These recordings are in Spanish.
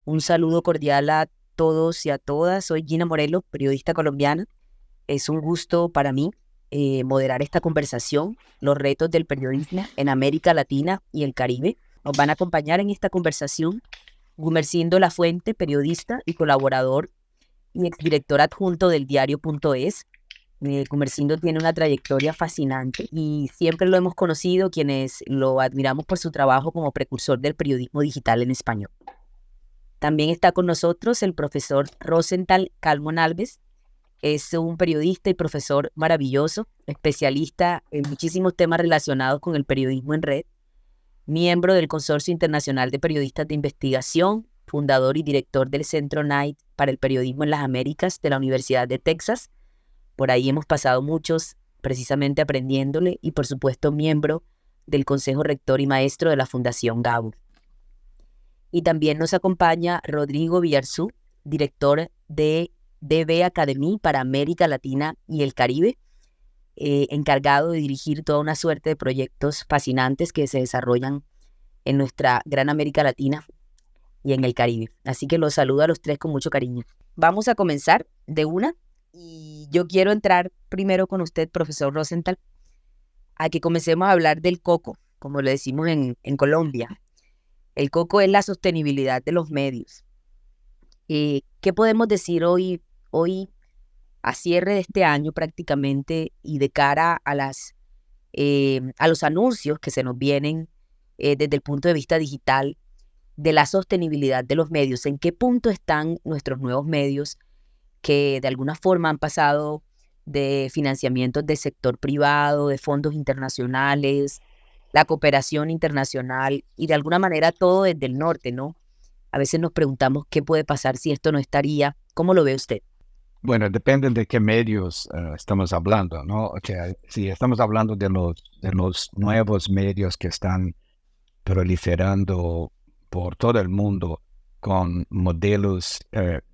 Un saludo cordial a todos y a todas. Soy Gina Morelo, periodista colombiana. Es un gusto para mí moderar esta conversación, los retos del periodismo en América Latina y el Caribe. Nos van a acompañar en esta conversación Gumersindo Lafuente, periodista y colaborador y exdirector adjunto del diario.es. Gumersindo tiene una trayectoria fascinante y siempre lo hemos conocido quienes lo admiramos por su trabajo como precursor del periodismo digital en español. También está con nosotros el profesor Rosenthal Calmon Alves. Es un periodista y profesor maravilloso, especialista en muchísimos temas relacionados con el periodismo en red, miembro del Consorcio Internacional de Periodistas de Investigación, fundador y director del Centro Knight para el Periodismo en las Américas de la Universidad de Texas. Por ahí hemos pasado muchos precisamente aprendiéndole y por supuesto miembro del Consejo Rector y Maestro de la Fundación Gabo. Y también nos acompaña Rodrigo Villarzú, director de DB Academy para América Latina y el Caribe, encargado de dirigir toda una suerte de proyectos fascinantes que se desarrollan en nuestra gran América Latina y en el Caribe. Así que los saludo a los tres con mucho cariño. Vamos a comenzar de una y yo quiero entrar primero con usted, profesor Rosenthal, a que comencemos a hablar del coco, como le decimos en Colombia. El coco es la sostenibilidad de los medios. ¿Qué podemos decir hoy a cierre de este año prácticamente y de cara a los anuncios que se nos vienen desde el punto de vista digital de la sostenibilidad de los medios? ¿En qué punto están nuestros nuevos medios que de alguna forma han pasado de financiamientos del sector privado, de fondos internacionales, la cooperación internacional y de alguna manera todo desde el norte, ¿no? A veces nos preguntamos qué puede pasar si esto no estaría. ¿Cómo lo ve usted? Bueno, depende de qué medios estamos hablando, ¿no? O sea, si estamos hablando de los nuevos medios que están proliferando por todo el mundo con modelos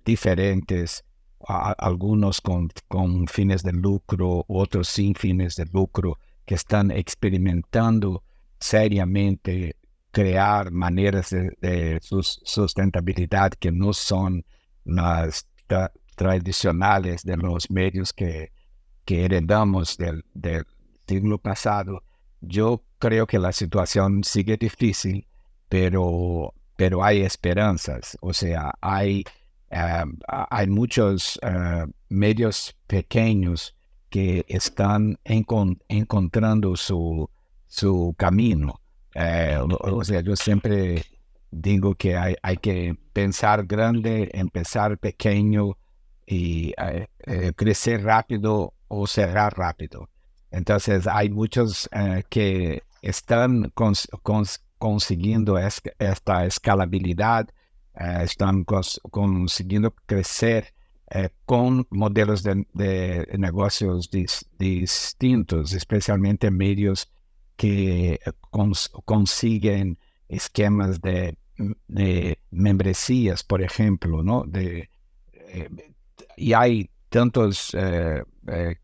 diferentes, algunos con fines de lucro, otros sin fines de lucro, que están experimentando seriamente crear maneras de sustentabilidad que no son las tradicionales de los medios que heredamos del siglo pasado. Yo creo que la situación sigue difícil, pero hay esperanzas. O sea, hay muchos medios pequeños que están encontrando su camino. O sea, yo siempre digo que hay que pensar grande, empezar pequeño y crecer rápido o cerrar rápido. Entonces hay muchos que están consiguiendo esta escalabilidad, están consiguiendo crecer con modelos de negocios distintos, especialmente medios que consiguen esquemas de membresías, por ejemplo, ¿no? Eh, y hay tantos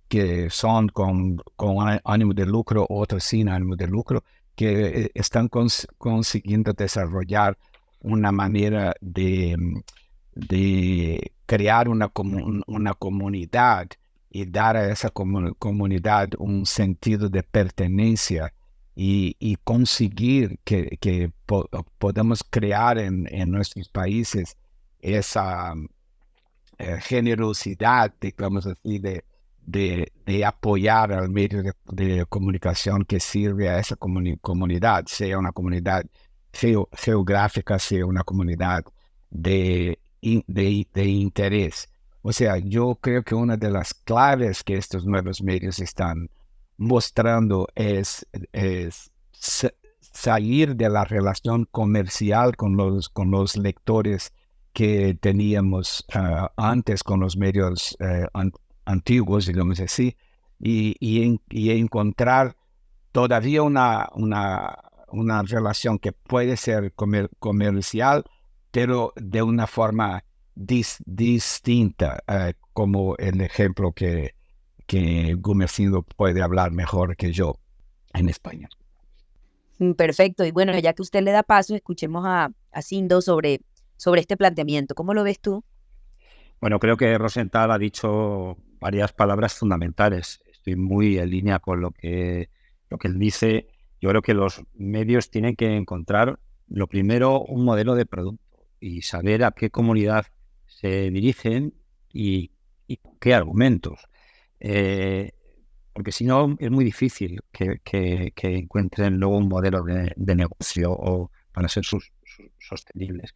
que son con ánimo de lucro, otros sin ánimo de lucro, que están consiguiendo desarrollar una manera de crear una comunidad y dar a esa comunidad un sentido de pertenencia y conseguir que podamos crear en nuestros países esa generosidad, digamos así, de apoyar al medio de comunicación que sirve a esa comunidad, sea una comunidad geográfica, sea una comunidad de interés. O sea, yo creo que una de las claves que estos nuevos medios están mostrando es salir de la relación comercial con los lectores que teníamos antes con los medios antiguos, digamos así, y encontrar todavía una relación que puede ser comercial, pero de una forma distinta, como el ejemplo que Gumersindo puede hablar mejor que yo en español. Perfecto. Y bueno, ya que usted le da paso, escuchemos a Sindo sobre sobre este planteamiento. ¿Cómo lo ves tú? Bueno, creo que Rosenthal ha dicho varias palabras fundamentales. Estoy muy en línea con lo que él dice. Yo creo que los medios tienen que encontrar, lo primero, un modelo de producto y saber a qué comunidad se dirigen y con qué argumentos. Porque si no, es muy difícil que encuentren luego un modelo de negocio o para ser sostenibles.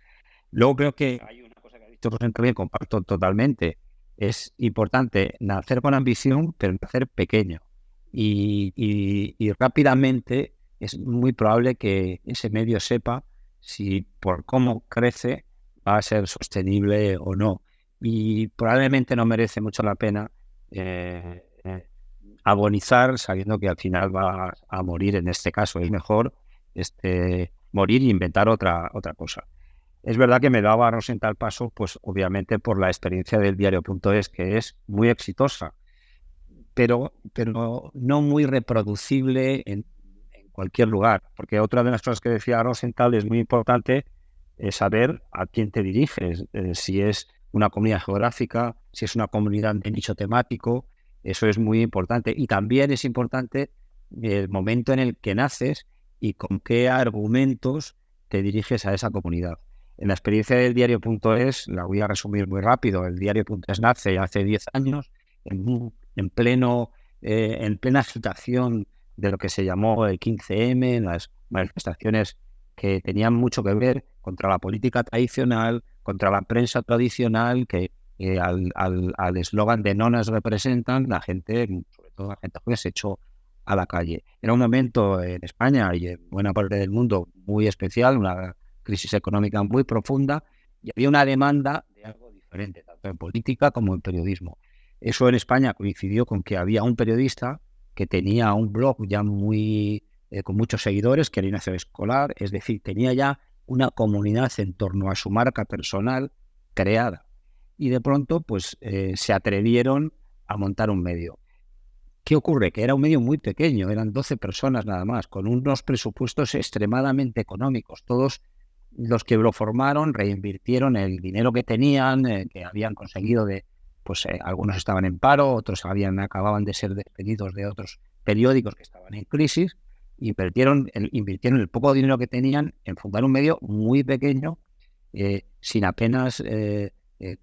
Luego creo que hay una cosa que ha dicho Rosenthal que comparto totalmente. Es importante nacer con ambición, pero nacer pequeño. Y rápidamente es muy probable que ese medio sepa si por cómo crece va a ser sostenible o no. Y probablemente no merece mucho la pena agonizar sabiendo que al final va a morir en este caso. Es mejor morir e inventar otra cosa. Es verdad que me daba Rosenthal paso, pues obviamente por la experiencia del diario.es, que es muy exitosa, pero no muy reproducible en cualquier lugar. Porque otra de las cosas que decía Rosenthal es muy importante saber a quién te diriges, si es una comunidad geográfica, si es una comunidad de nicho temático. Eso es muy importante. Y también es importante el momento en el que naces y con qué argumentos te diriges a esa comunidad. En la experiencia del diario.es, la voy a resumir muy rápido. El diario.es nace hace 10 años en plena agitación de lo que se llamó el 15M, las manifestaciones que tenían mucho que ver contra la política tradicional, contra la prensa tradicional, que al eslogan de no nos representan, la gente, sobre todo la gente joven, se echó a la calle. Era un momento en España y en buena parte del mundo muy especial, una crisis económica muy profunda, y había una demanda de algo diferente, tanto en política como en periodismo. Eso en España coincidió con que había un periodista que tenía un blog ya con muchos seguidores, que era Ignacio Escolar, es decir, tenía ya una comunidad en torno a su marca personal creada. Y de pronto, pues, se atrevieron a montar un medio. ¿Qué ocurre? Que era un medio muy pequeño, eran 12 personas nada más, con unos presupuestos extremadamente económicos. Todos los que lo formaron reinvirtieron el dinero que tenían, que habían conseguido algunos estaban en paro, otros acababan de ser despedidos de otros periódicos que estaban en crisis, invirtieron el poco dinero que tenían en fundar un medio muy pequeño, sin apenas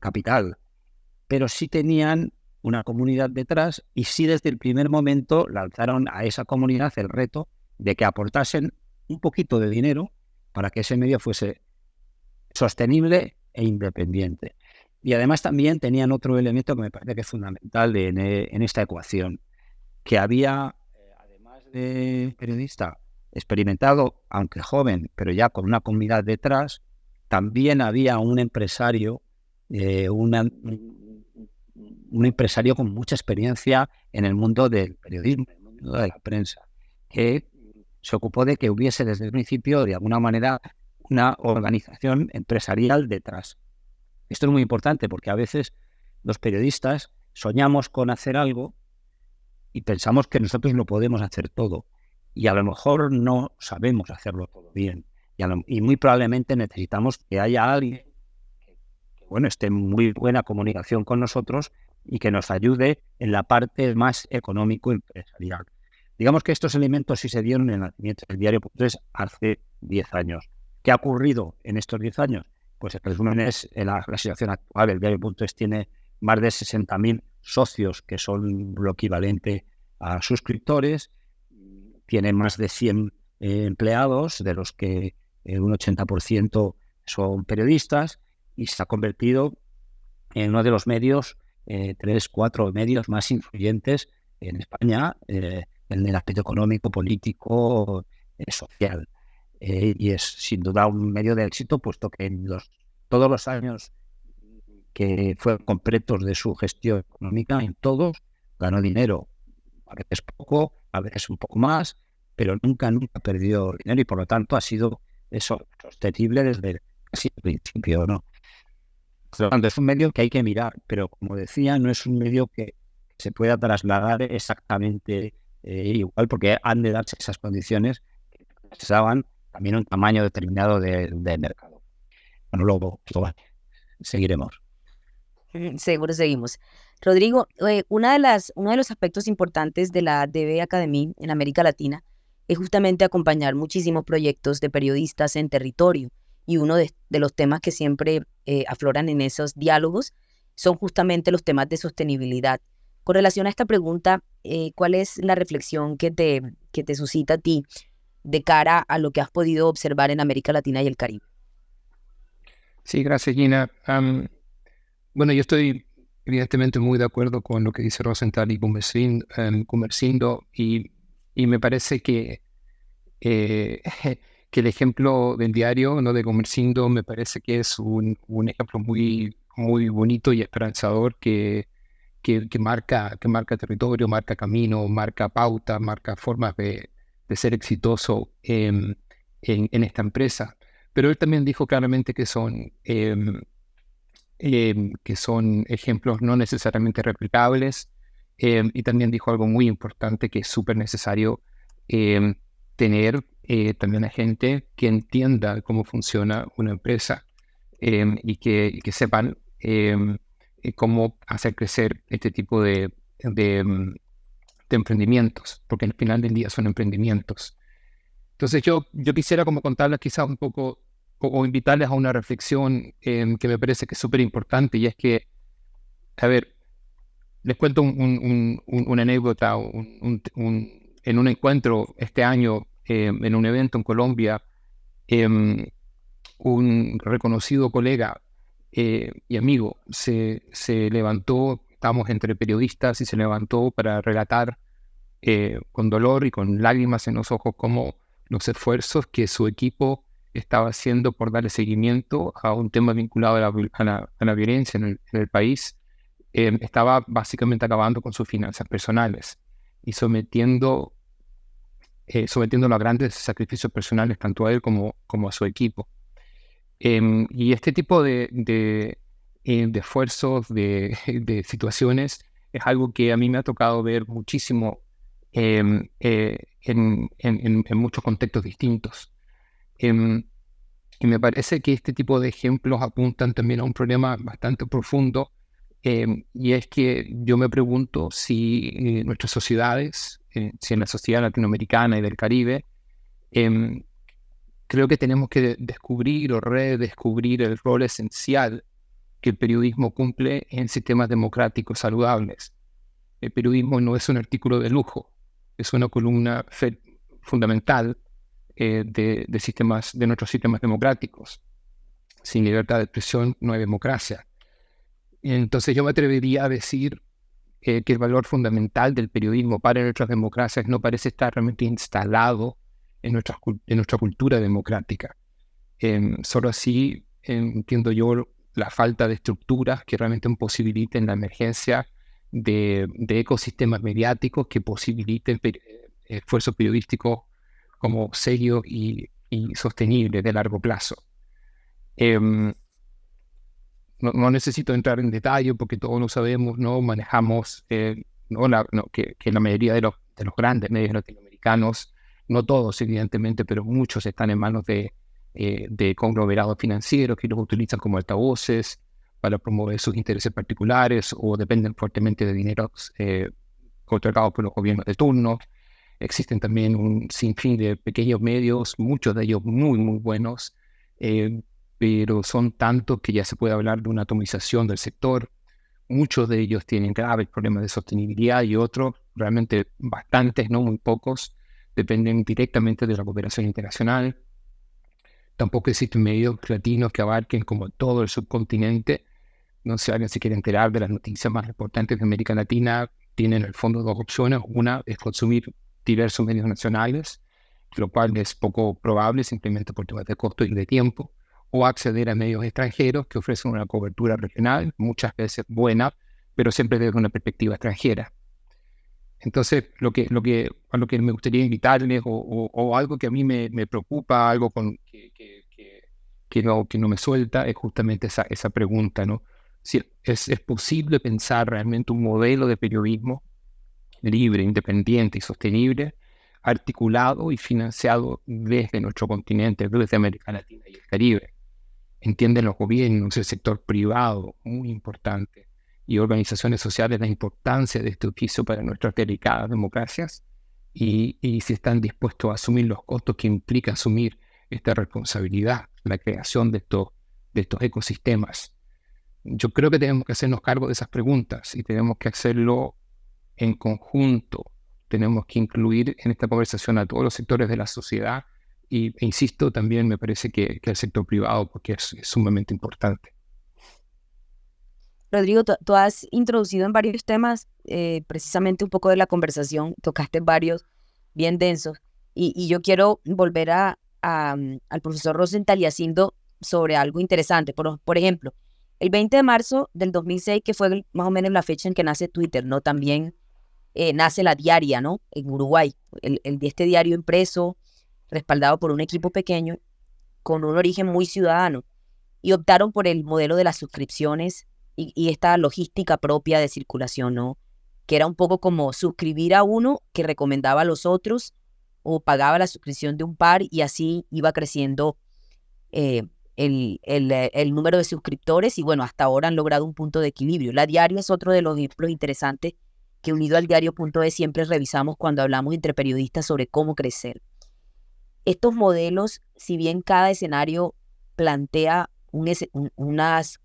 capital, pero sí tenían una comunidad detrás y sí desde el primer momento lanzaron a esa comunidad el reto de que aportasen un poquito de dinero para que ese medio fuese sostenible e independiente. Y además también tenían otro elemento que me parece que es fundamental en esta ecuación, que había, además de periodista experimentado, aunque joven, pero ya con una comunidad detrás, también había un empresario, un empresario con mucha experiencia en el mundo del periodismo, en el mundo de la prensa, que se ocupó de que hubiese desde el principio, de alguna manera, una organización empresarial detrás. Esto es muy importante porque a veces los periodistas soñamos con hacer algo y pensamos que nosotros lo podemos hacer todo. Y a lo mejor no sabemos hacerlo todo bien. Y muy probablemente necesitamos que haya alguien que esté en muy buena comunicación con nosotros y que nos ayude en la parte más económico-empresarial. Digamos que estos elementos sí se dieron en el nacimiento del diario.es hace 10 años. ¿Qué ha ocurrido en estos 10 años? Pues el resumen es la situación actual. El diario.es tiene más de 60.000 socios, que son lo equivalente a suscriptores. Tiene más de 100 empleados, de los que un 80% son periodistas, y se ha convertido en uno de los medios, 3-4 medios más influyentes en España, en el aspecto económico, político, social. Y es sin duda un medio de éxito, puesto que en todos los años que fueron completos de su gestión económica, en todos ganó dinero. A veces poco, a veces un poco más, pero nunca perdió dinero y por lo tanto ha sido sostenible desde casi el principio, ¿no? Por lo tanto, es un medio que hay que mirar, pero como decía, no es un medio que se pueda trasladar exactamente igual, porque han de darse esas condiciones que precisaban también un tamaño determinado de mercado. bueno, luego seguiremos. Seguro seguimos. Rodrigo, uno de los aspectos importantes de la DB Academy en América Latina es justamente acompañar muchísimos proyectos de periodistas en territorio. Y uno de los temas que siempre afloran en esos diálogos son justamente los temas de sostenibilidad. Con relación a esta pregunta, ¿cuál es la reflexión que te suscita a ti de cara a lo que has podido observar en América Latina y el Caribe? Sí, gracias, Gina. Bueno, yo estoy evidentemente muy de acuerdo con lo que dice Rosenthal y Gumersindo, y me parece que que el ejemplo del diario, ¿no?, de Gumersindo me parece que es un ejemplo muy, muy bonito y esperanzador que marca territorio, marca camino, marca pauta, marca formas de ser exitoso en esta empresa. Pero él también dijo claramente que son ejemplos no necesariamente replicables, y también dijo algo muy importante, que es súper necesario tener también a gente que entienda cómo funciona una empresa, y que sepan cómo hacer crecer este tipo de emprendimientos, porque al final del día son emprendimientos. Entonces yo quisiera como contarles quizás un poco o invitarles a una reflexión que me parece que es súper importante, y es que, a ver, les cuento una anécdota. En un encuentro este año, en un evento en Colombia, un reconocido colega y amigo se levantó, estábamos entre periodistas, y se levantó para relatar con dolor y con lágrimas en los ojos cómo los esfuerzos que su equipo estaba haciendo por darle seguimiento a un tema vinculado a la violencia en el país estaba básicamente acabando con sus finanzas personales y sometiéndolo a grandes sacrificios personales, tanto a él como a su equipo. Y este tipo de esfuerzos, de situaciones, es algo que a mí me ha tocado ver muchísimo en muchos contextos distintos. Y me parece que este tipo de ejemplos apuntan también a un problema bastante profundo, y es que yo me pregunto si nuestras sociedades, si en la sociedad latinoamericana y del Caribe, creo que tenemos que descubrir o redescubrir el rol esencial que el periodismo cumple en sistemas democráticos saludables. El periodismo no es un artículo de lujo, es una columna fundamental de nuestros sistemas democráticos. Sin libertad de expresión no hay democracia. Entonces yo me atrevería a decir que el valor fundamental del periodismo para nuestras democracias no parece estar realmente instalado en nuestra cultura democrática. Solo así entiendo yo la falta de estructuras que realmente posibiliten la emergencia de ecosistemas mediáticos que posibiliten esfuerzos periodísticos como serios y sostenibles de largo plazo. No necesito entrar en detalle porque todos lo sabemos, ¿no? Manejamos que la mayoría de los grandes medios latinoamericanos, no todos evidentemente, pero muchos están en manos de conglomerados financieros que los utilizan como altavoces para promover sus intereses particulares o dependen fuertemente de dineros otorgados por los gobiernos de turno. Existen también un sinfín de pequeños medios, muchos de ellos muy, muy buenos, pero son tantos que ya se puede hablar de una atomización del sector. Muchos de ellos tienen graves problemas de sostenibilidad y otros, realmente bastantes, no muy pocos, dependen directamente de la cooperación internacional. Tampoco existen medios latinos que abarquen como todo el subcontinente. No sé si alguien se quiere enterar de las noticias más importantes de América Latina. Tienen en el fondo dos opciones. Una es consumir diversos medios nacionales, lo cual es poco probable simplemente por temas de costo y de tiempo, o acceder a medios extranjeros que ofrecen una cobertura regional, muchas veces buena, pero siempre desde una perspectiva extranjera. Entonces, a lo que me gustaría invitarles, o algo que a mí me preocupa, algo que no me suelta, es justamente esa pregunta, ¿no? Si es posible pensar realmente un modelo de periodismo libre, independiente y sostenible, articulado y financiado desde nuestro continente, desde América Latina y el Caribe. entienden los gobiernos, el sector privado, muy importante, y organizaciones sociales la importancia de este oficio para nuestras delicadas democracias y si están dispuestos a asumir los costos que implica asumir esta responsabilidad, la creación de estos ecosistemas. Yo creo que tenemos que hacernos cargo de esas preguntas y tenemos que hacerlo en conjunto. Tenemos que incluir en esta conversación a todos los sectores de la sociedad e insisto, también me parece que el sector privado, porque es sumamente importante. Rodrigo, tú has introducido en varios temas, precisamente un poco de la conversación, tocaste varios bien densos, y yo quiero volver al profesor Rosenthal y haciendo sobre algo interesante. Por ejemplo, el 20 de marzo del 2006, que fue más o menos la fecha en que nace Twitter, ¿no? También nace La Diaria, ¿no? En Uruguay, este diario impreso, respaldado por un equipo pequeño, con un origen muy ciudadano, y optaron por el modelo de las suscripciones y esta logística propia de circulación, ¿no? Que era un poco como suscribir a uno que recomendaba a los otros o pagaba la suscripción de un par y así iba creciendo el número de suscriptores y bueno, hasta ahora han logrado un punto de equilibrio. La Diario es otro de los ejemplos interesantes que unido al diario.es siempre revisamos cuando hablamos entre periodistas sobre cómo crecer. Estos modelos, si bien cada escenario plantea unas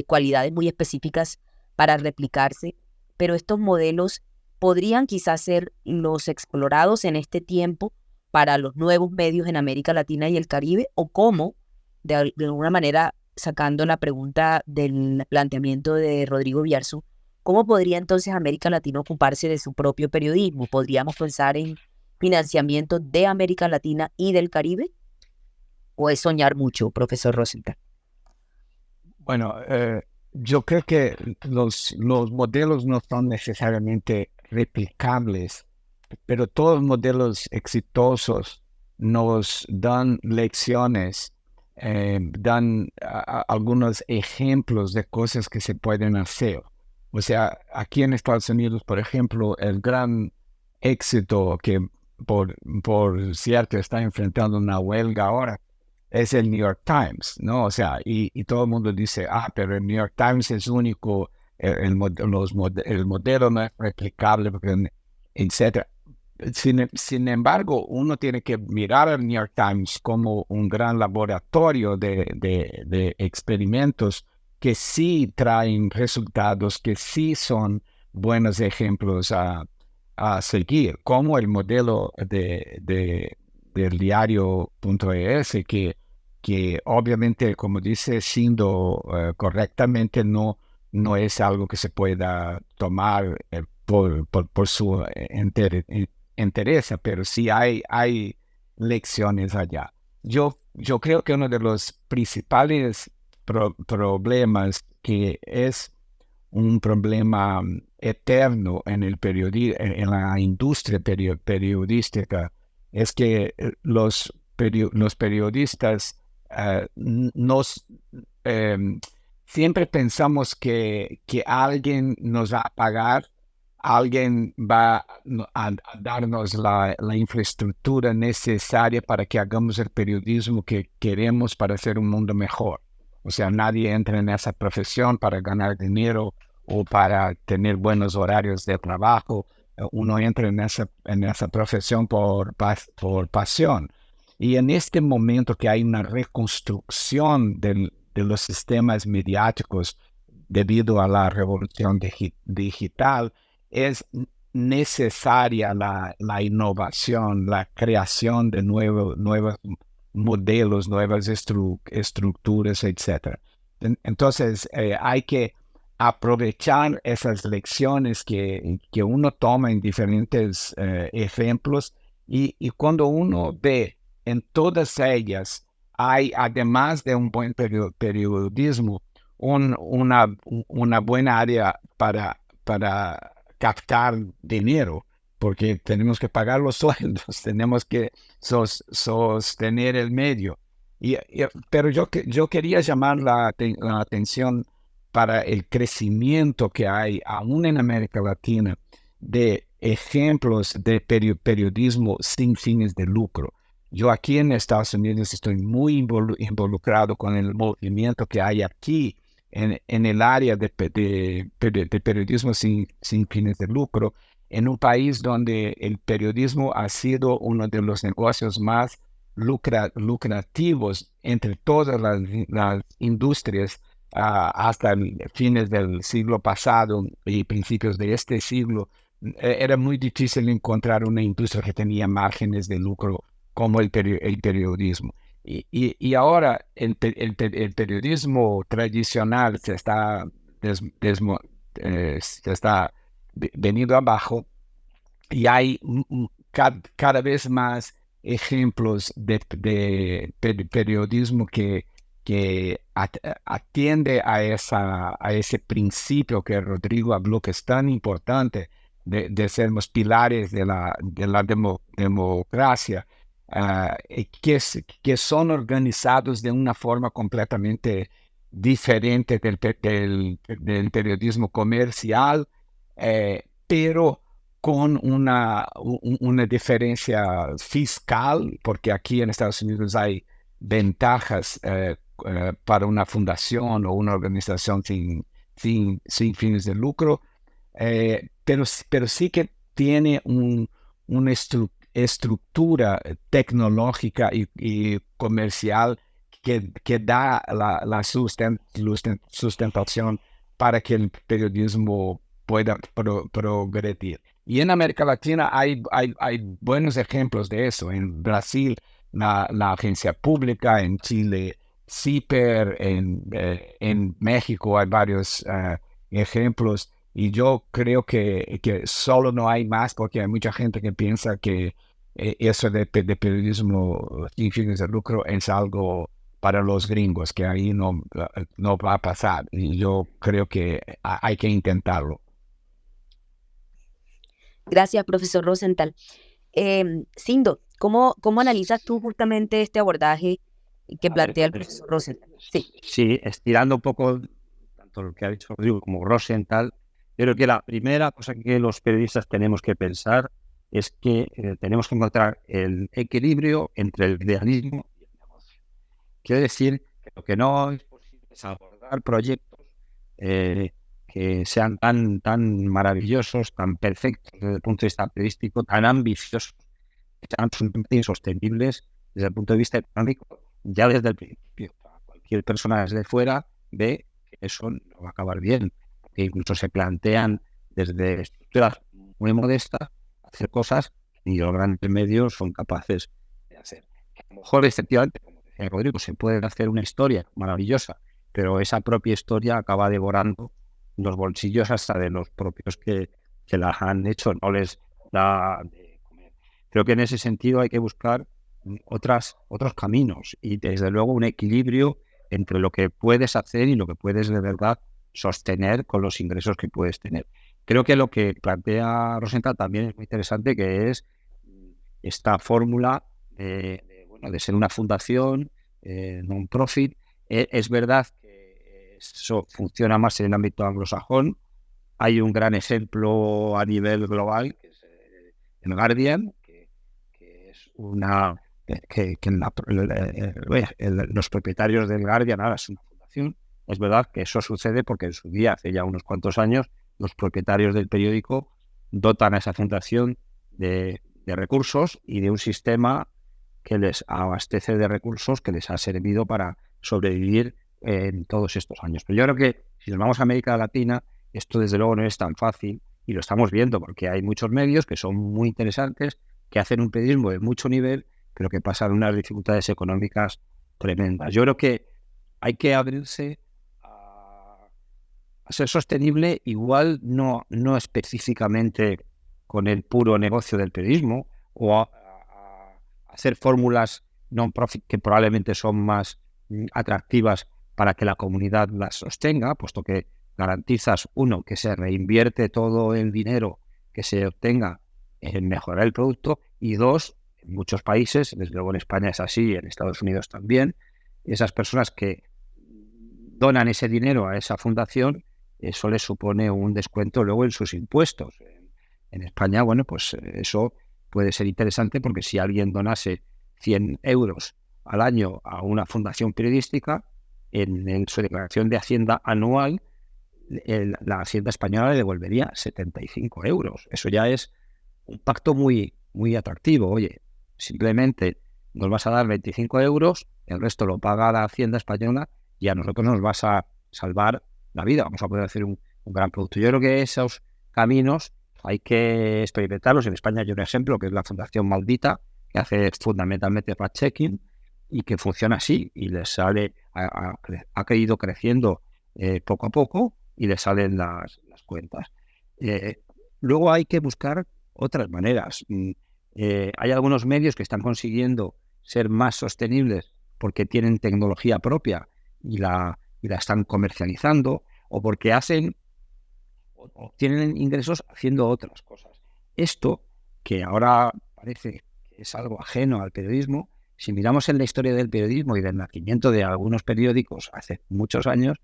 cualidades muy específicas para replicarse, pero estos modelos podrían quizás ser los explorados en este tiempo para los nuevos medios en América Latina y el Caribe, o cómo, de alguna manera, sacando la pregunta del planteamiento de Rodrigo Bierzo, ¿cómo podría entonces América Latina ocuparse de su propio periodismo? ¿Podríamos pensar en financiamiento de América Latina y del Caribe? ¿O es soñar mucho, profesor Rosenthal? Bueno, yo creo que los modelos no son necesariamente replicables, pero todos los modelos exitosos nos dan lecciones, dan algunos ejemplos de cosas que se pueden hacer. O sea, aquí en Estados Unidos, por ejemplo, el gran éxito que por cierto está enfrentando una huelga ahora es el New York Times, ¿no? O sea, y todo el mundo dice, pero el New York Times es único, el modelo no es replicable, etc. Sin embargo, uno tiene que mirar al New York Times como un gran laboratorio de experimentos que sí traen resultados, que sí son buenos ejemplos a seguir, como el modelo del diario.es, que obviamente, como dice, siendo correctamente, no es algo que se pueda tomar por su interés, pero sí hay lecciones allá. Yo creo que uno de los principales problemas, que es un problema eterno en en la industria periodística, es que los periodistas siempre pensamos que alguien nos va a pagar, alguien va a darnos la infraestructura necesaria para que hagamos el periodismo que queremos para hacer un mundo mejor. O sea, nadie entra en esa profesión para ganar dinero o para tener buenos horarios de trabajo. Uno entra en esa profesión por pasión. Y en este momento que hay una reconstrucción de los sistemas mediáticos debido a la revolución digital, es necesaria la innovación, la creación de nuevos modelos, nuevas estructuras, etc. Entonces, hay que aprovechar esas lecciones que uno toma en diferentes ejemplos y cuando uno ve en todas ellas, hay, además de un buen periodismo, una buena área para captar dinero, porque tenemos que pagar los sueldos, tenemos que sostener el medio. Pero yo quería llamar la atención para el crecimiento que hay, aún en América Latina, de ejemplos de periodismo sin fines de lucro. Yo aquí en Estados Unidos estoy muy involucrado con el movimiento que hay aquí en el área de periodismo sin fines de lucro, en un país donde el periodismo ha sido uno de los negocios más lucrativos entre todas las industrias hasta fines del siglo pasado y principios de este siglo. Era muy difícil encontrar una industria que tenía márgenes de lucro como el periodismo. Y ahora el periodismo tradicional se está venido abajo y hay cada vez más ejemplos de periodismo que atiende a ese principio que Rodrigo habló, que es tan importante de ser los pilares de la democracia, que son organizados de una forma completamente diferente del periodismo comercial, pero con una diferencia fiscal, porque aquí en Estados Unidos hay ventajas para una fundación o una organización sin fines de lucro, pero sí que tiene una estructura tecnológica y comercial que da la sustentación para que el periodismo pueda progredir. Y en América Latina hay buenos ejemplos de eso. En Brasil, la agencia pública, en Chile, CIPER, en México hay varios ejemplos. Y yo creo que solo no hay más porque hay mucha gente que piensa que eso de periodismo sin fines de lucro es algo para los gringos, que ahí no va a pasar. Y yo creo que hay que intentarlo. Gracias, profesor Rosenthal. Sindo, ¿cómo analizas tú justamente este abordaje que A ver, plantea el profesor Rosenthal? Sí. sí, estirando un poco tanto lo que ha dicho Rodrigo como Rosenthal, yo creo que la primera cosa que los periodistas tenemos que pensar es que tenemos que encontrar el equilibrio entre el idealismo y el negocio. Quiero decir que lo que no es posible es abordar proyectos que sean tan maravillosos, tan perfectos desde el punto de vista periodístico, tan ambiciosos, que sean absolutamente insostenibles desde el punto de vista económico, ya desde el principio. Cualquier persona desde fuera ve que eso no va a acabar bien, que incluso se plantean desde estructuras muy modestas hacer cosas que ni los grandes medios son capaces de hacer. A lo mejor, efectivamente, como decía Rodrigo, se puede hacer una historia maravillosa, pero esa propia historia acaba devorando los bolsillos hasta de los propios que las han hecho, no les da de comer. Creo que en ese sentido hay que buscar otros caminos y desde luego un equilibrio entre lo que puedes hacer y lo que puedes de verdad sostener con los ingresos que puedes tener. Creo que lo que plantea Rosenthal también es muy interesante, que es esta fórmula de ser una fundación non-profit. Es verdad que eso funciona más en el ámbito anglosajón. Hay un gran ejemplo a nivel global, que es el Guardian, que es una... los propietarios del Guardian ahora es una fundación. Es verdad que eso sucede porque en su día, hace ya unos cuantos años, los propietarios del periódico dotan a esa fundación de recursos y de un sistema que les abastece de recursos que les ha servido para sobrevivir en todos estos años. Pero yo creo que si nos vamos a América Latina, esto desde luego no es tan fácil y lo estamos viendo porque hay muchos medios que son muy interesantes, que hacen un periodismo de mucho nivel, pero que pasan unas dificultades económicas tremendas. Yo creo que hay que abrirse a ser sostenible, igual no específicamente con el puro negocio del periodismo, o a hacer fórmulas non-profit que probablemente son más atractivas para que la comunidad las sostenga, puesto que garantizas, uno, que se reinvierte todo el dinero que se obtenga en mejorar el producto, y dos, en muchos países, desde luego en España es así, en Estados Unidos también, esas personas que donan ese dinero a esa fundación, eso les supone un descuento luego en sus impuestos. En España, bueno, pues eso puede ser interesante porque si alguien donase 100 euros al año a una fundación periodística, en su declaración de Hacienda anual, la Hacienda española le devolvería 75 euros. Eso ya es un pacto muy, muy atractivo. Oye, simplemente nos vas a dar 25 euros, el resto lo paga la Hacienda española y a nosotros nos vas a salvar la vida. Vamos a poder hacer un gran producto. Yo creo que esos caminos hay que experimentarlos. En España hay un ejemplo que es la Fundación Maldita, que hace fundamentalmente fact-checking y que funciona así y les sale, ha ido creciendo poco a poco y le salen las cuentas. Luego hay que buscar otras maneras. Hay algunos medios que están consiguiendo ser más sostenibles porque tienen tecnología propia y la están comercializando, o porque obtienen ingresos haciendo otras cosas. Esto, que ahora parece que es algo ajeno al periodismo, si miramos en la historia del periodismo y del nacimiento de algunos periódicos hace muchos años,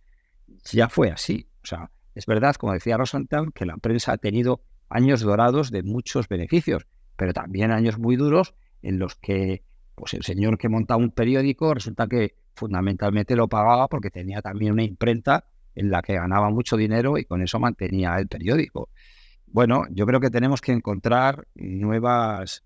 ya fue así. O sea, es verdad, como decía Rosenthal, que la prensa ha tenido años dorados de muchos beneficios, pero también años muy duros en los que pues el señor que montaba un periódico resulta que fundamentalmente lo pagaba porque tenía también una imprenta en la que ganaba mucho dinero y con eso mantenía el periódico. Bueno, yo creo que tenemos que encontrar nuevas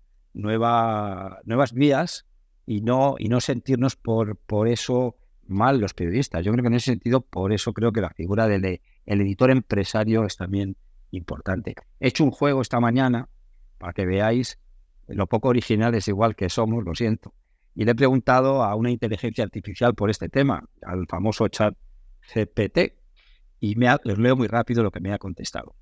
vías y no sentirnos por eso mal los periodistas. Yo creo que en ese sentido, por eso creo que la figura del editor empresario es también importante. He hecho un juego esta mañana para que veáis lo poco originales igual que somos, lo siento. Y le he preguntado a una inteligencia artificial por este tema, al famoso chat GPT, y les leo muy rápido lo que me ha contestado.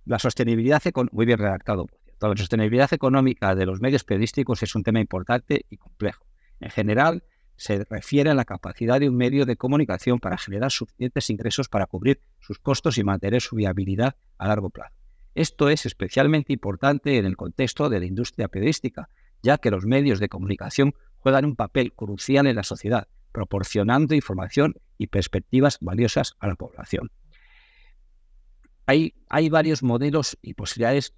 La sostenibilidad muy bien redactado, por cierto. La sostenibilidad económica de los medios periodísticos es un tema importante y complejo. En general, se refiere a la capacidad de un medio de comunicación para generar suficientes ingresos para cubrir sus costos y mantener su viabilidad a largo plazo. Esto es especialmente importante en el contexto de la industria periodística, ya que los medios de comunicación juegan un papel crucial en la sociedad, proporcionando información y perspectivas valiosas a la población. Hay varios modelos y posibilidades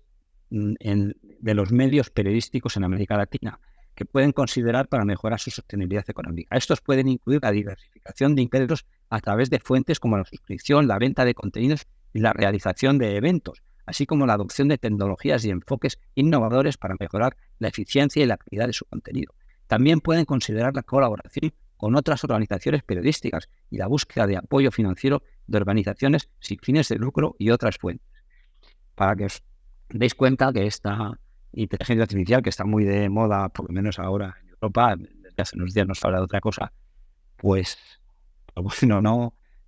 de los medios periodísticos en América Latina que pueden considerar para mejorar su sostenibilidad económica. Estos pueden incluir la diversificación de ingresos a través de fuentes como la suscripción, la venta de contenidos y la realización de eventos, así como la adopción de tecnologías y enfoques innovadores para mejorar la eficiencia y la calidad de su contenido. También pueden considerar la colaboración con otras organizaciones periodísticas y la búsqueda de apoyo financiero de organizaciones sin fines de lucro y otras fuentes. Para que os deis cuenta que esta inteligencia artificial, que está muy de moda, por lo menos ahora en Europa, desde hace unos días nos habla de otra cosa, pues bueno,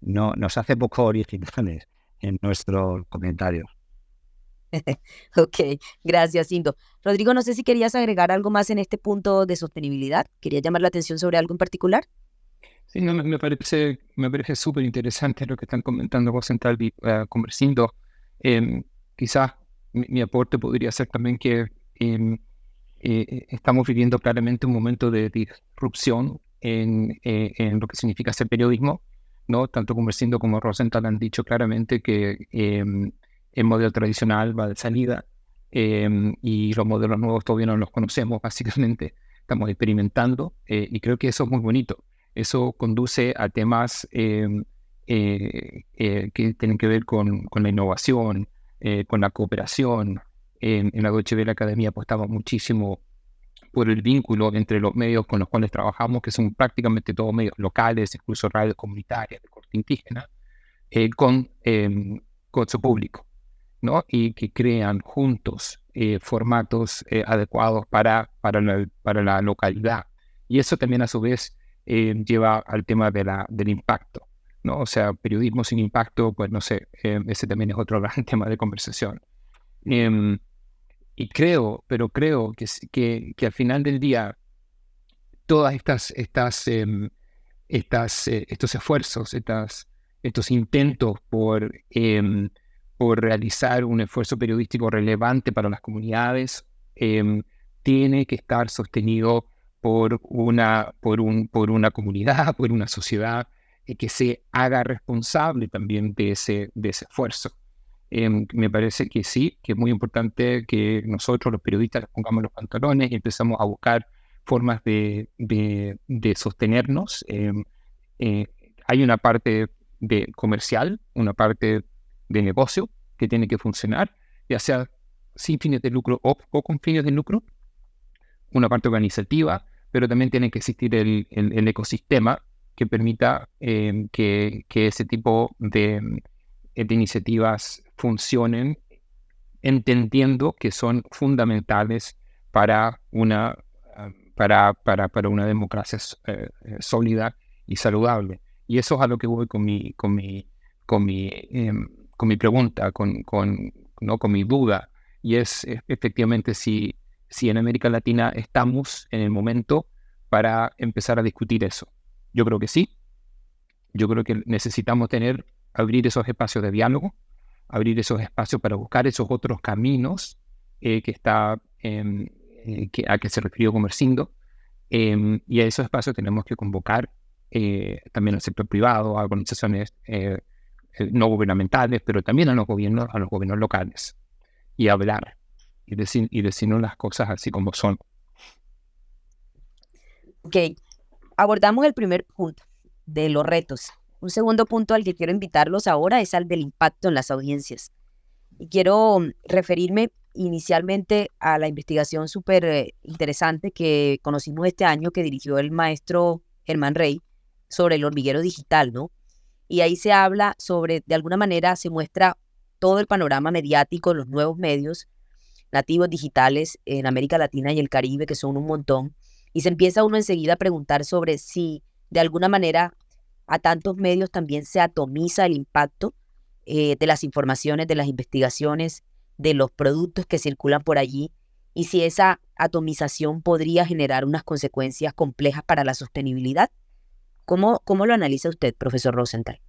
no nos hace poco originales en nuestros comentarios. Ok, gracias, Indo. Rodrigo, no sé si querías agregar algo más en este punto de sostenibilidad. ¿Querías llamar la atención sobre algo en particular? Sí, no, me parece súper interesante lo que están comentando Rosenthal y Conversindo. Quizás mi aporte podría ser también que estamos viviendo claramente un momento de disrupción en lo que significa hacer periodismo, ¿no? Tanto Conversindo como Rosenthal han dicho claramente que el modelo tradicional va de salida y los modelos nuevos todavía no los conocemos, básicamente. Estamos experimentando y creo que eso es muy bonito. Eso conduce a temas que tienen que ver con la innovación, con la cooperación. En la Deutsche Welle Academia apostamos muchísimo por el vínculo entre los medios con los cuales trabajamos, que son prácticamente todos medios locales, incluso radios comunitarias de corte indígena, con su público, ¿no? Y que crean juntos formatos adecuados para la localidad. Y eso también a su vez lleva al tema del impacto, ¿no? O sea, periodismo sin impacto, pues no sé, ese también es otro gran tema de conversación. Y creo que al final del día, todas estos esfuerzos, estos intentos por realizar un esfuerzo periodístico relevante para las comunidades, tiene que estar sostenido por una comunidad, por una sociedad que se haga responsable también de ese esfuerzo. Me parece que sí, que es muy importante que nosotros los periodistas nos pongamos los pantalones y empezamos a buscar formas de sostenernos. Hay una parte de comercial, una parte de negocio que tiene que funcionar, ya sea sin fines de lucro o con fines de lucro, una parte organizativa, pero también tiene que existir el ecosistema que permita que ese tipo de iniciativas funcionen, entendiendo que son fundamentales para una democracia sólida y saludable. Y eso es a lo que voy con mi pregunta, ¿no? Con mi duda. Y es efectivamente si en América Latina estamos en el momento para empezar a discutir eso. Yo creo que sí. Yo creo que necesitamos abrir esos espacios de diálogo, abrir esos espacios para buscar esos otros caminos a que se refirió Comercindo. Y a esos espacios tenemos que convocar también al sector privado, a organizaciones no gubernamentales, pero también a los gobiernos locales, y hablar y decirnos las cosas así como son. Ok, abordamos el primer punto de los retos. Un segundo punto al que quiero invitarlos ahora es al del impacto en las audiencias. Y quiero referirme inicialmente a la investigación súper interesante que conocimos este año que dirigió el maestro Germán Rey sobre el hormiguero digital, ¿no? Y ahí se habla sobre, de alguna manera, se muestra todo el panorama mediático, los nuevos medios nativos digitales en América Latina y el Caribe, que son un montón, y se empieza uno enseguida a preguntar sobre si de alguna manera a tantos medios también se atomiza el impacto de las informaciones, de las investigaciones, de los productos que circulan por allí, y si esa atomización podría generar unas consecuencias complejas para la sostenibilidad. ¿Cómo lo analiza usted, profesor Rosenthal?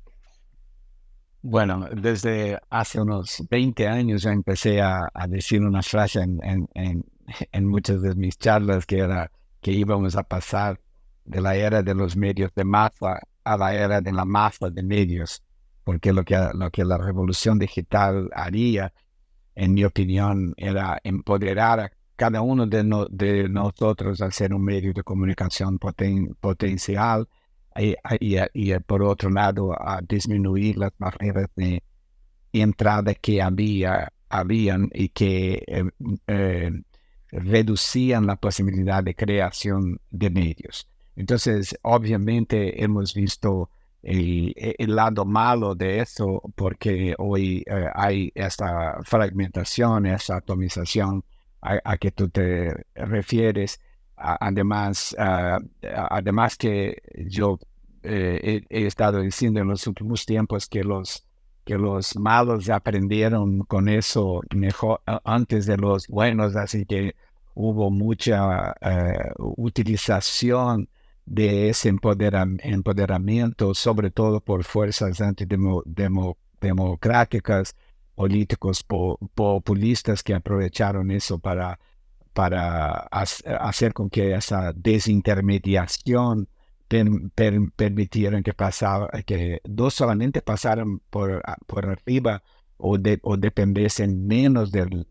Bueno, desde hace unos 20 años ya empecé a decir una frase en muchas de mis charlas que íbamos a pasar de la era de los medios de masa a la era de la masa de medios, porque lo que la revolución digital haría, en mi opinión, era empoderar a cada uno de nosotros a ser un medio de comunicación potencial y por otro lado a disminuir las barreras de entrada que habían y que reducían la posibilidad de creación de medios. Entonces, obviamente hemos visto el lado malo de eso, porque hoy hay esta fragmentación, esta atomización a que tú te refieres. Además que yo he estado diciendo en los últimos tiempos que los malos aprendieron con eso mejor antes de los buenos, así que hubo mucha utilización de ese empoderamiento, sobre todo por fuerzas antidemocráticas, políticos populistas que aprovecharon eso para hacer con que esa desintermediación permitieran que no solamente pasaran por arriba o dependiesen menos del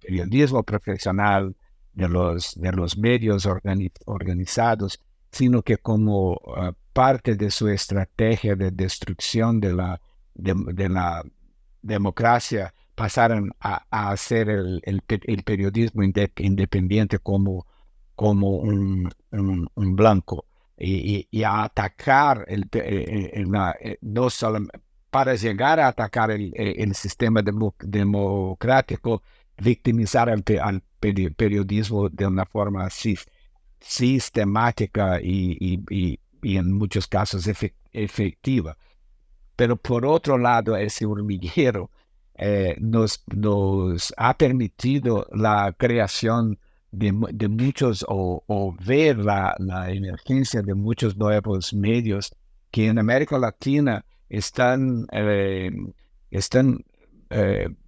periodismo profesional, de los medios organizados, sino que como parte de su estrategia de destrucción de la democracia, pasaron a hacer el periodismo independiente como un blanco y a atacar no solo para llegar a atacar el sistema democrático, victimizar al periodismo de una forma sistemática y en muchos casos efectiva. Pero por otro lado, ese hormiguero nos ha permitido la creación de muchos o ver la emergencia de muchos nuevos medios que en América Latina están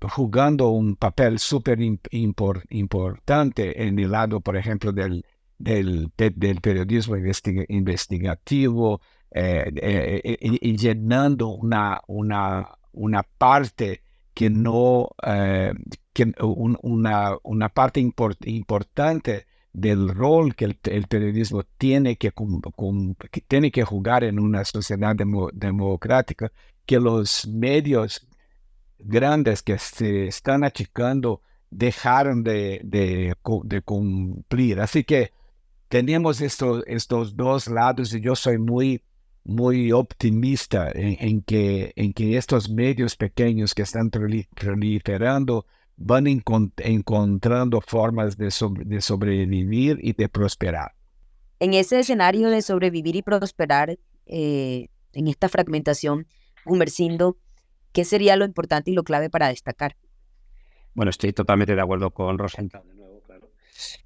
jugando un papel súper importante en el lado, por ejemplo, del periodismo investigativo, y llenando una parte que no, una parte importante del rol que el periodismo tiene que tiene que jugar en una sociedad democrática, que los medios grandes que se están achicando dejaron de cumplir. Así que tenemos estos dos lados y yo soy muy optimista en que estos medios pequeños que están proliferando van encontrando formas de sobrevivir y de prosperar. En ese escenario de sobrevivir y prosperar, en esta fragmentación, Gumersindo, ¿qué sería lo importante y lo clave para destacar? Bueno, estoy totalmente de acuerdo con Rosenthal, de nuevo, claro,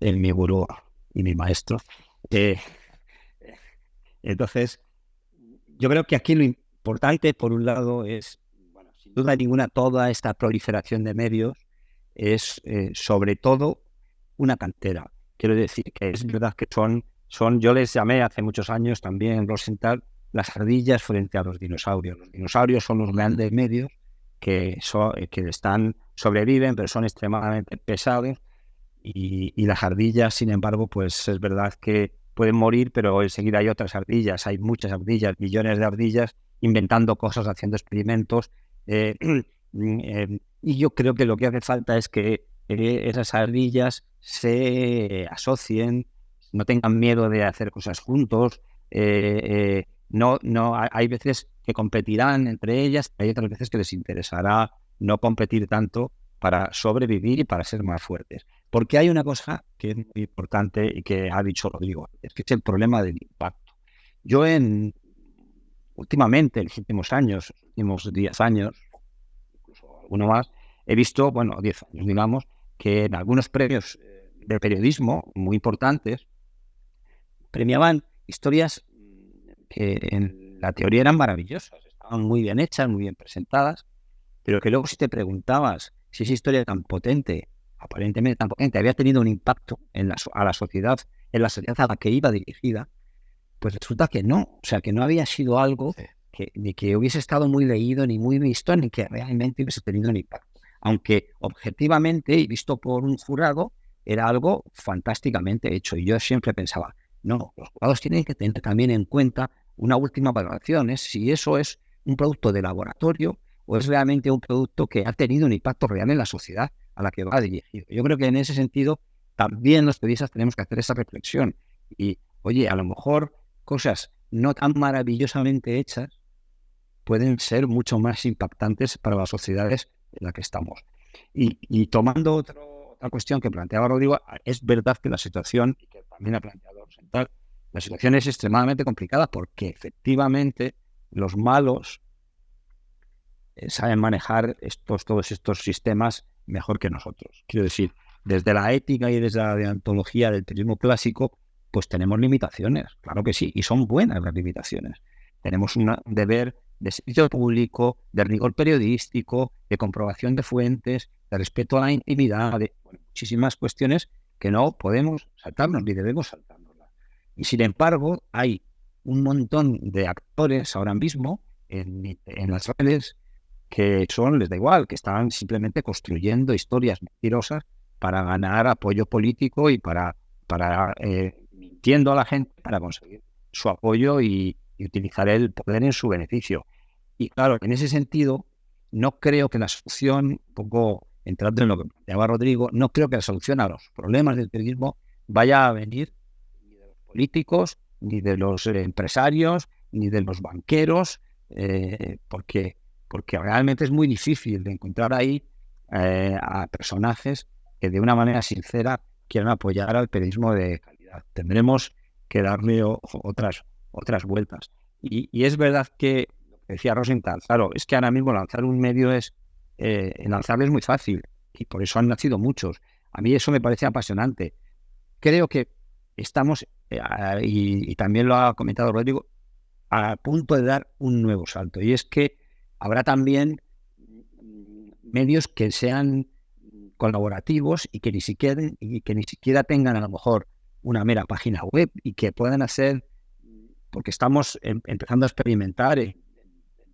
mi gurú y mi maestro. Entonces, yo creo que aquí lo importante, por un lado, es, bueno, sin duda ninguna, toda esta proliferación de medios es, sobre todo, una cantera. Quiero decir que es verdad que yo les llamé hace muchos años también, Rosenthal, las ardillas frente a los dinosaurios. Los dinosaurios son los grandes medios que sobreviven, pero son extremadamente pesados, y las ardillas, sin embargo, pues es verdad que pueden morir, pero enseguida hay otras ardillas, hay muchas ardillas, millones de ardillas, inventando cosas, haciendo experimentos, y yo creo que lo que hace falta es que esas ardillas se asocien, no tengan miedo de hacer cosas juntos. Hay veces que competirán entre ellas, hay otras veces que les interesará no competir tanto para sobrevivir y para ser más fuertes. Porque hay una cosa que es muy importante y que ha dicho Rodrigo, es que es el problema del impacto. Yo últimamente, en los últimos años, los últimos 10 años, incluso alguno más, he visto, 10 años, digamos, que en algunos premios de periodismo muy importantes premiaban historias que en la teoría eran maravillosas, estaban muy bien hechas, muy bien presentadas, pero que luego si te preguntabas si esa historia tan potente, aparentemente tan potente, había tenido un impacto en la sociedad a la que iba dirigida, pues resulta que no. O sea, que no había sido algo ni que hubiese estado muy leído, ni muy visto, ni que realmente hubiese tenido un impacto. Aunque objetivamente y visto por un jurado, era algo fantásticamente hecho. Y yo siempre pensaba, no, los jurados tienen que tener también en cuenta una última valoración, es si eso es un producto de laboratorio o es realmente un producto que ha tenido un impacto real en la sociedad a la que va dirigido. Yo creo que en ese sentido también los periodistas tenemos que hacer esa reflexión. Y, oye, a lo mejor cosas no tan maravillosamente hechas pueden ser mucho más impactantes para las sociedades en las que estamos. Y tomando otra cuestión que planteaba Rodrigo, es verdad que la situación, y que también ha planteado Rosenthal, la situación es extremadamente complicada porque efectivamente los malos saben manejar todos estos sistemas mejor que nosotros. Quiero decir, desde la ética y desde la deontología del periodismo clásico, pues tenemos limitaciones, claro que sí, y son buenas las limitaciones. Tenemos un deber de servicio público, de rigor periodístico, de comprobación de fuentes, de respeto a la intimidad, de muchísimas cuestiones que no podemos saltarnos ni debemos saltarnoslas. Y sin embargo, hay un montón de actores ahora mismo en las redes que les da igual, que están simplemente construyendo historias mentirosas para ganar apoyo político y para mintiendo a la gente para conseguir su apoyo y utilizar el poder en su beneficio. Y claro, en ese sentido, no creo que la solución, un poco entrando en lo que planteaba Rodrigo, no creo que la solución a los problemas del periodismo vaya a venir ni de los políticos, ni de los empresarios, ni de los banqueros, porque realmente es muy difícil de encontrar ahí a personajes que de una manera sincera quieran apoyar al periodismo de calidad. Tendremos que darle otras vueltas. Y es verdad que, lo que decía Rosenthal, claro, es que ahora mismo lanzar un medio lanzarlo es muy fácil y por eso han nacido muchos. A mí eso me parece apasionante. Creo que estamos, y también lo ha comentado Rodrigo, a punto de dar un nuevo salto. Y es que habrá también medios que sean colaborativos y que ni siquiera tengan a lo mejor una mera página web y que puedan hacer, porque estamos empezando a experimentar en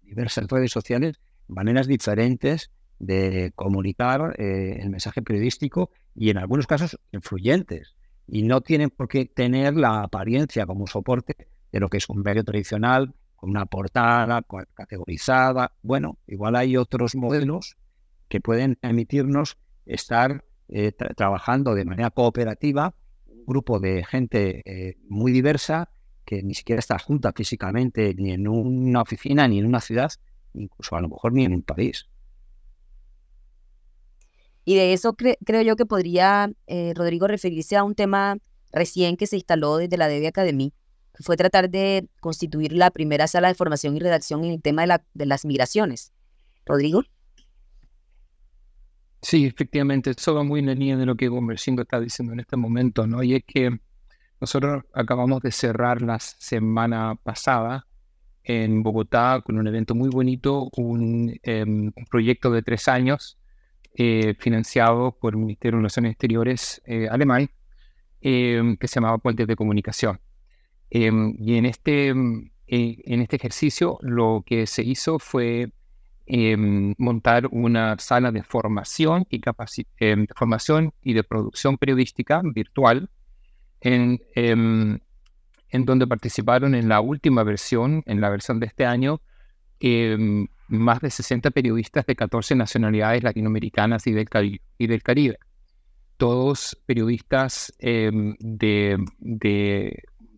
diversas redes sociales maneras diferentes de comunicar el mensaje periodístico y en algunos casos influyentes. y no tienen por qué tener la apariencia como soporte de lo que es un medio tradicional, con una portada categorizada. Bueno, igual hay otros modelos que pueden permitirnos estar trabajando de manera cooperativa, un grupo de gente muy diversa que ni siquiera está junta físicamente ni en una oficina, ni en una ciudad, incluso a lo mejor ni en un país. Y de eso creo yo que podría, Rodrigo, referirse a un tema recién que se instaló desde la DB Academy, que fue tratar de constituir la primera sala de formación y redacción en el tema de las migraciones. Rodrigo. Sí, efectivamente, eso va muy en la línea de lo que Gumersindo está diciendo en este momento, ¿no? Y es que nosotros acabamos de cerrar la semana pasada en Bogotá con un evento muy bonito, un proyecto de 3 años financiado por el Ministerio de Relaciones Exteriores alemán, que se llamaba Puentes de Comunicación. Y en este ejercicio lo que se hizo fue montar una sala de formación y de producción periodística virtual en donde participaron en la última versión, en la versión de este año, más de 60 periodistas de 14 nacionalidades latinoamericanas y del Caribe. Todos periodistas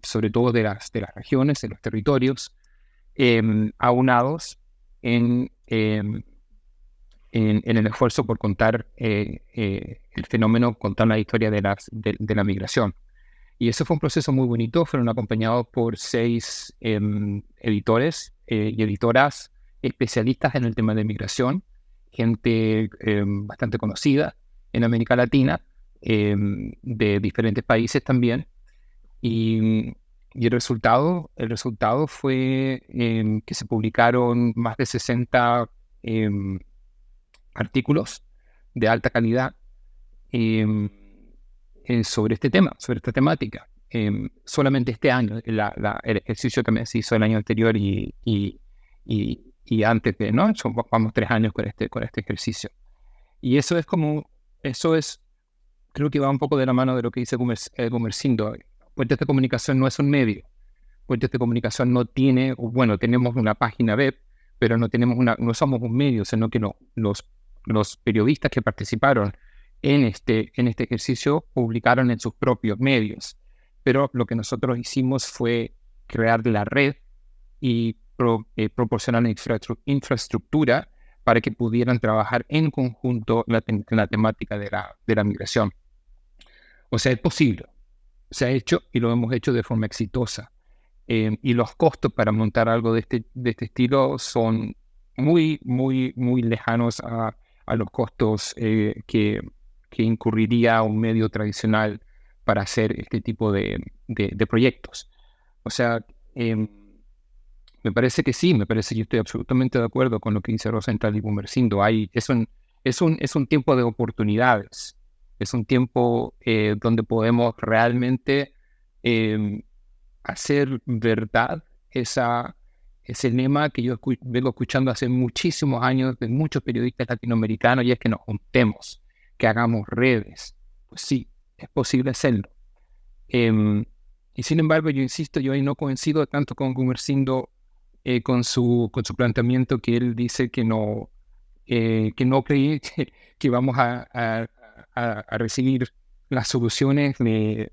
sobre todo de las regiones, de los territorios, aunados en el esfuerzo por contar el fenómeno, contar la historia de la migración. Y eso fue un proceso muy bonito. Fueron acompañados por 6 editores y editoras especialistas en el tema de migración, gente bastante conocida en América Latina, de diferentes países también. Y el resultado fue que se publicaron más de 60 artículos de alta calidad sobre este tema, sobre esta temática. Solamente este año, el ejercicio también se hizo el año anterior y antes de, ¿no? Vamos 3 años con este ejercicio. Y eso es, creo que va un poco de la mano de lo que dice Gumersindo. Puentes de Comunicación no es un medio. Puentes de Comunicación no tiene, bueno, tenemos una página web, pero no somos un medio, sino que los periodistas que participaron en este ejercicio publicaron en sus propios medios. Pero lo que nosotros hicimos fue crear la red y proporcionar infraestructura para que pudieran trabajar en conjunto en la temática de la migración. O sea, es posible. Se ha hecho y lo hemos hecho de forma exitosa. Y los costos para montar algo de este estilo son muy, muy, muy lejanos a los costos que incurriría un medio tradicional para hacer este tipo de proyectos. O sea, me parece que sí, yo estoy absolutamente de acuerdo con lo que dice Rosenthal y Gumersindo. Es un tiempo de oportunidades. Es un tiempo donde podemos realmente hacer verdad ese lema que yo vengo escuchando hace muchísimos años de muchos periodistas latinoamericanos, y es que nos juntemos, que hagamos redes. Pues sí, es posible hacerlo. Y sin embargo, yo insisto, yo ahí no coincido tanto con Gumersindo con su planteamiento, que él dice que no cree que vamos a recibir las soluciones de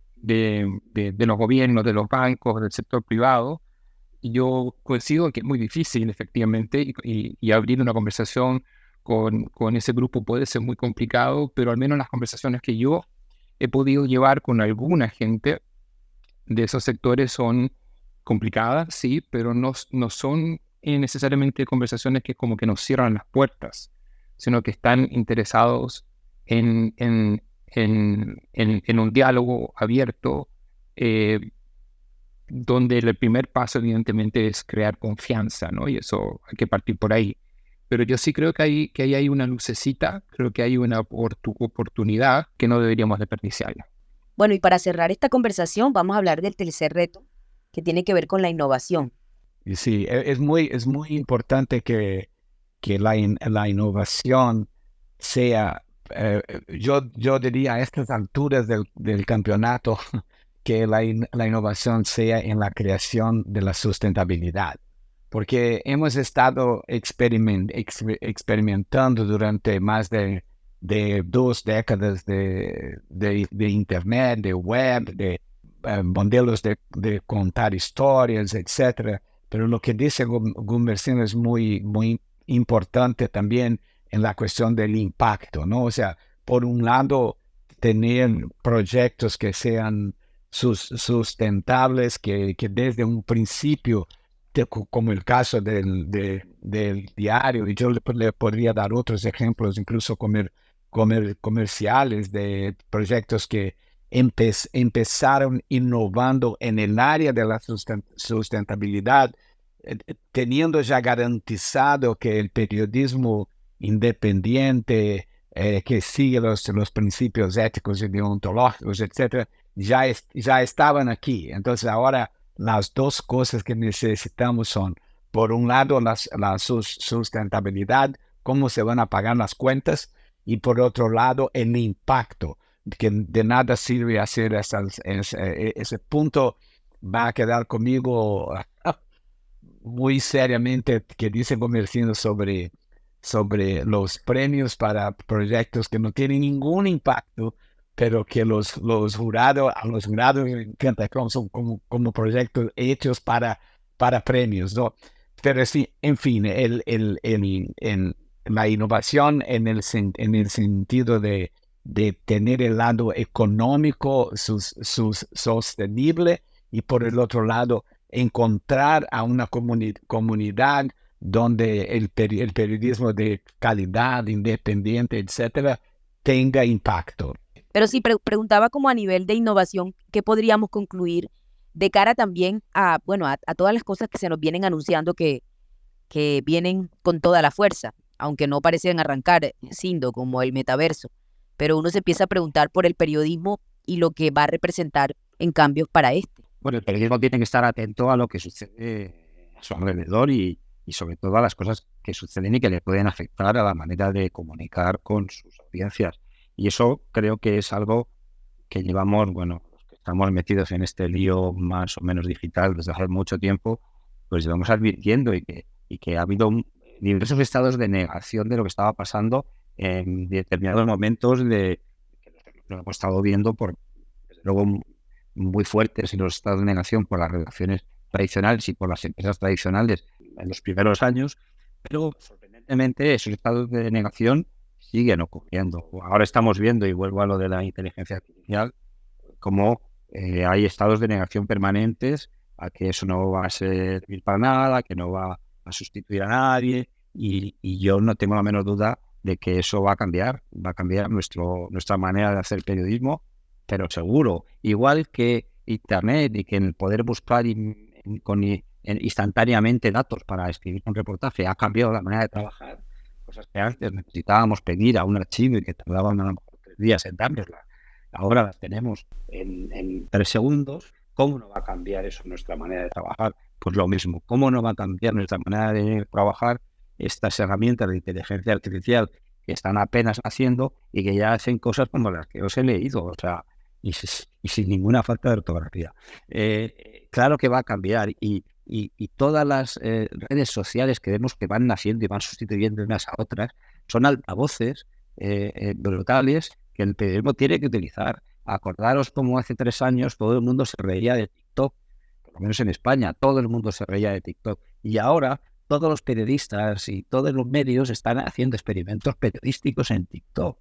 los gobiernos, de los bancos, del sector privado. Y yo coincido que es muy difícil, efectivamente, y abrir una conversación con ese grupo puede ser muy complicado, pero al menos las conversaciones que yo he podido llevar con alguna gente de esos sectores son complicadas, sí, pero no son necesariamente conversaciones que como que nos cierran las puertas, sino que están interesados en un diálogo abierto, donde el primer paso evidentemente es crear confianza, ¿no? Y eso hay que partir por ahí. Pero yo sí creo que ahí hay una lucecita, creo que hay una oportunidad que no deberíamos desperdiciarla. Bueno, y para cerrar esta conversación, vamos a hablar del tercer reto, que tiene que ver con la innovación. Y sí, es muy importante que la innovación sea yo diría a estas alturas del campeonato que la innovación sea en la creación de la sustentabilidad, porque hemos estado experimentando durante más de 2 décadas de Internet, de web, de modelos de contar historias, etcétera. Pero lo que dice Gunversino es muy importante también en la cuestión del impacto, ¿no? O sea, por un lado, tener proyectos que sean sustentables, que desde un principio, como el caso del diario, y yo le podría dar otros ejemplos, incluso comerciales, de proyectos que empezaron innovando en el área de la sustentabilidad, teniendo ya garantizado que el periodismo independiente, que sigue los principios éticos y deontológicos, etcétera, ya estaban aquí. Entonces ahora las dos cosas que necesitamos son, por un lado, la sustentabilidad, cómo se van a pagar las cuentas, y por otro lado, el impacto, que de nada sirve hacer ese punto. Va a quedar conmigo muy seriamente, que dice Gunversino sobre los premios para proyectos que no tienen ningún impacto, pero que a los jurados me encanta, son como proyectos hechos para premios, ¿no? Pero sí, en fin, la innovación en el sentido de tener el lado económico sostenible, y por el otro lado encontrar a una comunidad donde el periodismo de calidad, independiente, etcétera, tenga impacto. Pero sí, preguntaba como a nivel de innovación, ¿qué podríamos concluir de cara también a todas las cosas que se nos vienen anunciando que vienen con toda la fuerza, aunque no parecen arrancar, Sindo, como el metaverso? Pero uno se empieza a preguntar por el periodismo y lo que va a representar en cambios para este. Bueno, el periodismo tiene que estar atento a lo que sucede a su alrededor y sobre todo a las cosas que suceden y que le pueden afectar a la manera de comunicar con sus audiencias. Y eso creo que es algo que llevamos, los que estamos metidos en este lío más o menos digital desde hace mucho tiempo, pues llevamos advirtiendo y que ha habido diversos estados de negación de lo que estaba pasando en determinados momentos que lo hemos estado viendo desde luego, muy fuertes en los estados de negación por las relaciones tradicionales y por las empresas tradicionales en los primeros años, pero sorprendentemente esos estados de negación siguen ocurriendo. Ahora estamos viendo, y vuelvo a lo de la inteligencia artificial, como hay estados de negación permanentes a que eso no va a servir para nada, que no va a sustituir a nadie, y yo no tengo la menor duda de que eso va a cambiar nuestra manera de hacer periodismo, pero seguro. Igual que Internet y que el poder buscar instantáneamente datos para escribir un reportaje ha cambiado la manera de trabajar, cosas que antes necesitábamos pedir a un archivo y que tardaban a lo mejor 3 días en dárnoslas. Ahora las tenemos en 3 segundos. ¿Cómo no va a cambiar eso nuestra manera de trabajar? Pues lo mismo. ¿Cómo no va a cambiar nuestra manera de trabajar estas herramientas de inteligencia artificial que están apenas haciendo y que ya hacen cosas como las que os he leído? O sea, y sin ninguna falta de ortografía. Claro que va a cambiar, y todas las redes sociales que vemos que van naciendo y van sustituyendo unas a otras son altavoces brutales que el periodismo tiene que utilizar. Acordaros como hace 3 años todo el mundo se reía de TikTok, por lo menos en España, todo el mundo se reía de TikTok, y ahora todos los periodistas y todos los medios están haciendo experimentos periodísticos en TikTok,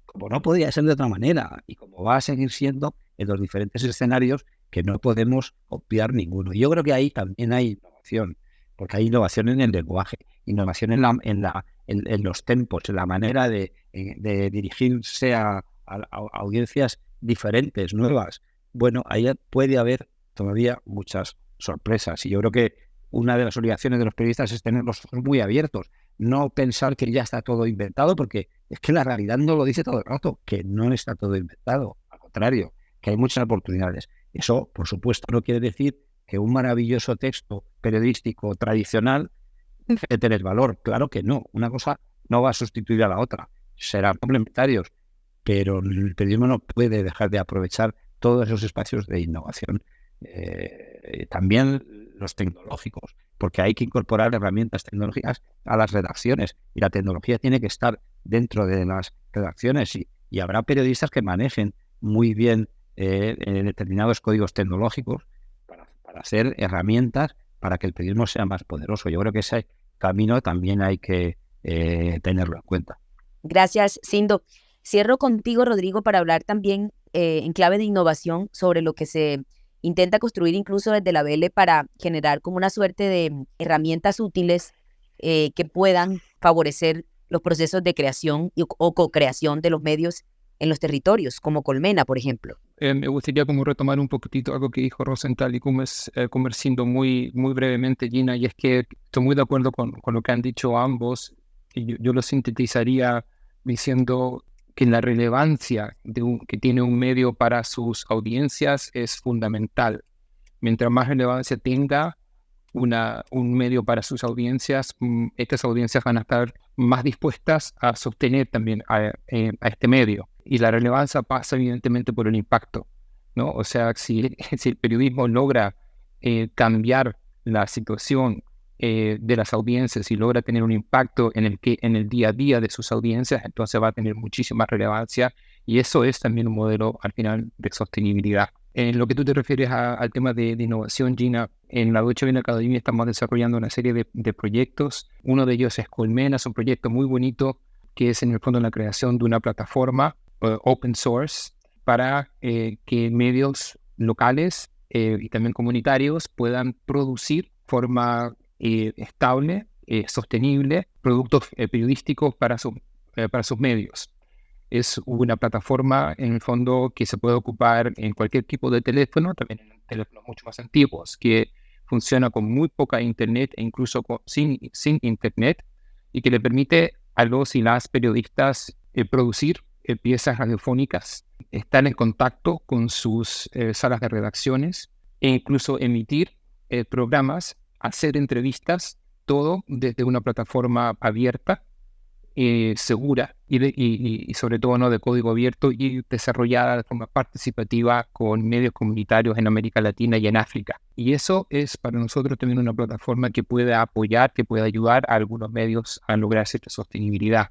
como no podía ser de otra manera, y como va a seguir siendo en los diferentes escenarios que no podemos obviar ninguno. Y yo creo que ahí también hay innovación, porque hay innovación en el lenguaje, innovación en los tempos, en la manera de dirigirse a audiencias diferentes, nuevas. Bueno, ahí puede haber todavía muchas sorpresas, y yo creo que una de las obligaciones de los periodistas es tener los ojos muy abiertos, no pensar que ya está todo inventado, porque es que la realidad no lo dice todo el rato, que no está todo inventado, al contrario, que hay muchas oportunidades. Eso, por supuesto, no quiere decir que un maravilloso texto periodístico tradicional debe tener valor. Claro que no, una cosa no va a sustituir a la otra. serán complementarios, pero el periodismo no puede dejar de aprovechar todos esos espacios de innovación. También los tecnológicos, porque hay que incorporar herramientas tecnológicas a las redacciones y la tecnología tiene que estar dentro de las redacciones y habrá periodistas que manejen muy bien determinados códigos tecnológicos para hacer herramientas para que el periodismo sea más poderoso. Yo creo que ese camino también hay que tenerlo en cuenta. Gracias, Sindo. Cierro contigo, Rodrigo, para hablar también en clave de innovación sobre lo que se intenta construir incluso desde la BL para generar como una suerte de herramientas útiles que puedan favorecer los procesos de creación o co-creación de los medios en los territorios, como Colmena, por ejemplo. Me gustaría como retomar un poquitito algo que dijo Rosenthal y conversando muy brevemente, Gina, y es que estoy muy de acuerdo con lo que han dicho ambos, y yo lo sintetizaría diciendo que la relevancia que tiene un medio para sus audiencias es fundamental. Mientras más relevancia tenga un medio para sus audiencias, estas audiencias van a estar más dispuestas a sostener también a este medio. Y la relevancia pasa evidentemente por el impacto, ¿no? O sea, si el periodismo logra cambiar la situación de las audiencias y logra tener un impacto en el día a día de sus audiencias, entonces va a tener muchísima relevancia y eso es también un modelo al final de sostenibilidad. En lo que tú te refieres al tema de innovación, Gina, en la Deutsche Welle Academia estamos desarrollando una serie de proyectos. Uno de ellos es Colmena, es un proyecto muy bonito que es en el fondo la creación de una plataforma open source para que medios locales y también comunitarios puedan producir de forma estable, sostenible, productos periodísticos para sus medios. Es una plataforma en el fondo que se puede ocupar en cualquier tipo de teléfono, también en teléfonos mucho más antiguos, que funciona con muy poca internet e incluso sin internet y que le permite a los y las periodistas producir piezas radiofónicas, estar en contacto con sus salas de redacciones e incluso emitir programas, hacer entrevistas, todo desde una plataforma abierta, segura y sobre todo no de código abierto y desarrollada de forma participativa con medios comunitarios en América Latina y en África. Y eso es para nosotros también una plataforma que puede apoyar, que puede ayudar a algunos medios a lograr cierta sostenibilidad.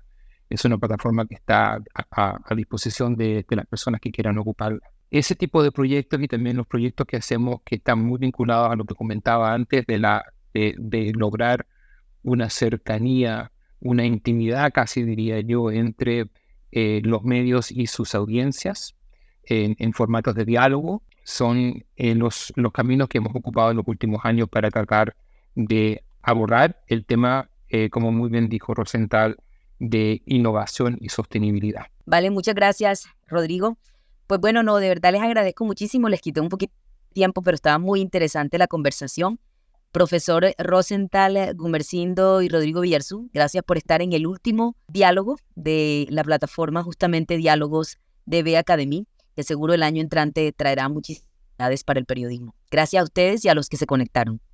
Es una plataforma que está a disposición de las personas que quieran ocuparla. Ese tipo de proyectos y también los proyectos que hacemos que están muy vinculados a lo que comentaba antes de lograr una cercanía, una intimidad casi diría yo entre los medios y sus audiencias en formatos de diálogo son los caminos que hemos ocupado en los últimos años para tratar de abordar el tema, como muy bien dijo Rosenthal, de innovación y sostenibilidad. Vale, muchas gracias, Rodrigo. Pues bueno, no, de verdad les agradezco muchísimo, les quité un poquito de tiempo, pero estaba muy interesante la conversación. Profesor Rosenthal, Gumersindo y Rodrigo Villarzú, gracias por estar en el último diálogo de la plataforma justamente Diálogos de BE Academy, que seguro el año entrante traerá muchísimas novedades para el periodismo. Gracias a ustedes y a los que se conectaron.